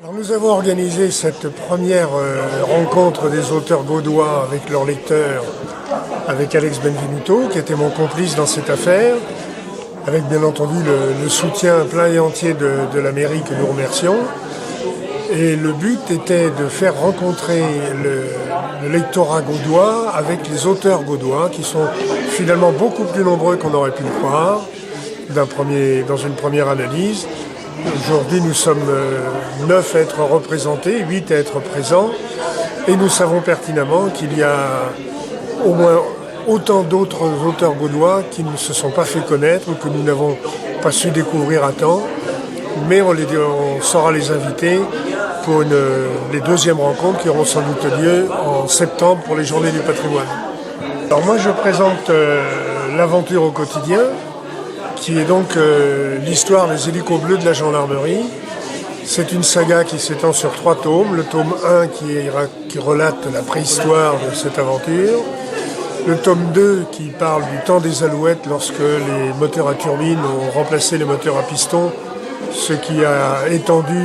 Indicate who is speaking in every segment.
Speaker 1: Alors nous avons organisé cette première rencontre des auteurs gaudois avec leurs lecteurs, avec Alex Benvenuto, qui était mon complice dans cette affaire, avec bien entendu le soutien plein et entier de la mairie que nous remercions. Et le but était de faire rencontrer le lectorat gaudois avec les auteurs gaudois, qui sont finalement beaucoup plus nombreux qu'on aurait pu le croire dans une première analyse. Aujourd'hui, nous sommes 9 à être représentés, 8 à être présents, et nous savons pertinemment qu'il y a au moins autant d'autres auteurs gaudois qui ne se sont pas fait connaître ou que nous n'avons pas su découvrir à temps, mais on saura les inviter pour les deuxièmes rencontres qui auront sans doute lieu en septembre pour les Journées du patrimoine. Alors moi, je présente l'aventure au quotidien, qui est donc l'histoire des hélicos bleus de la gendarmerie. C'est une saga qui s'étend sur 3 tomes. Le tome 1 qui relate la préhistoire de cette aventure. Le tome 2 qui parle du temps des alouettes lorsque les moteurs à turbine ont remplacé les moteurs à piston, ce qui a étendu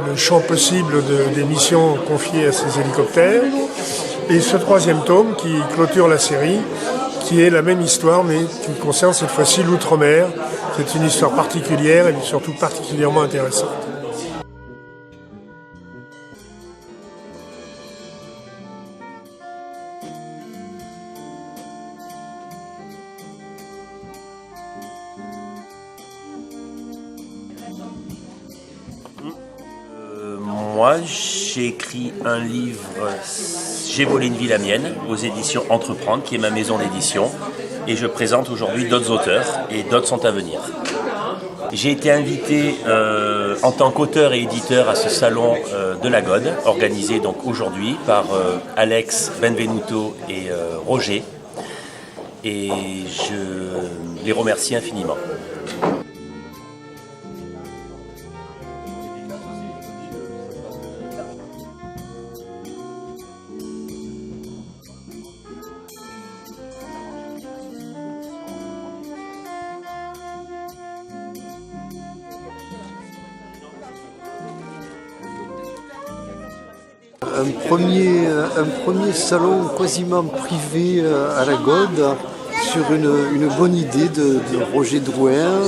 Speaker 1: le champ possible des missions confiées à ces hélicoptères. Et ce 3e tome qui clôture la série, qui est la même histoire, mais qui concerne cette fois-ci l'outre-mer. C'est une histoire particulière et surtout particulièrement intéressante.
Speaker 2: Moi, j'ai écrit un livre, J'ai volé une vie la mienne, aux éditions Entreprendre, qui est ma maison d'édition, et je présente aujourd'hui d'autres auteurs, et d'autres sont à venir. J'ai été invité en tant qu'auteur et éditeur à ce salon de la GOD, organisé donc aujourd'hui par Alex Benvenuto et Roger, et je les remercie infiniment.
Speaker 3: Un premier salon quasiment privé à la GOD sur une bonne idée de Roger Drouin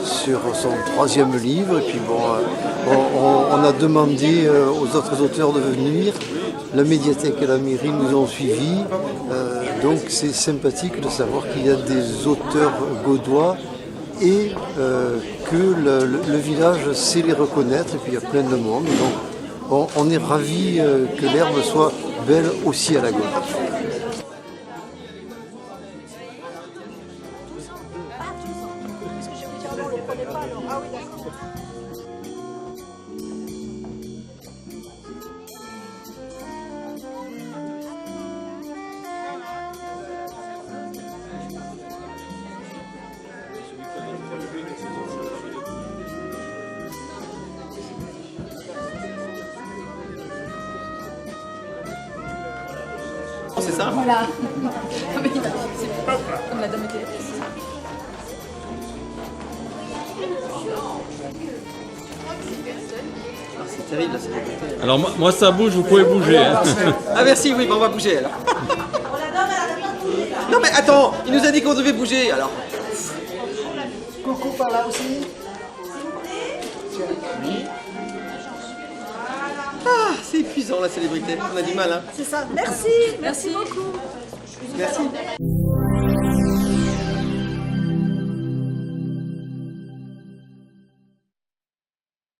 Speaker 3: sur son 3e livre. Et puis on a demandé aux autres auteurs de venir. La médiathèque et la mairie nous ont suivis. Donc c'est sympathique de savoir qu'il y a des auteurs gaudois et que le village sait les reconnaître. Et puis il y a plein de monde. Donc, on est ravis que l'herbe soit belle aussi à la GOD.
Speaker 4: C'est ça? Voilà. Comme la dame était. C'est terrible, c'est.
Speaker 5: Alors moi ça bouge, vous pouvez bouger. Hein.
Speaker 4: Ah merci, oui, on va bouger alors. Non mais attends, il nous a dit qu'on devait bouger alors.
Speaker 6: Coucou par là aussi.
Speaker 4: Ah, c'est épuisant la célébrité, on a du mal hein.
Speaker 6: C'est ça. Merci. Merci beaucoup.
Speaker 4: Merci.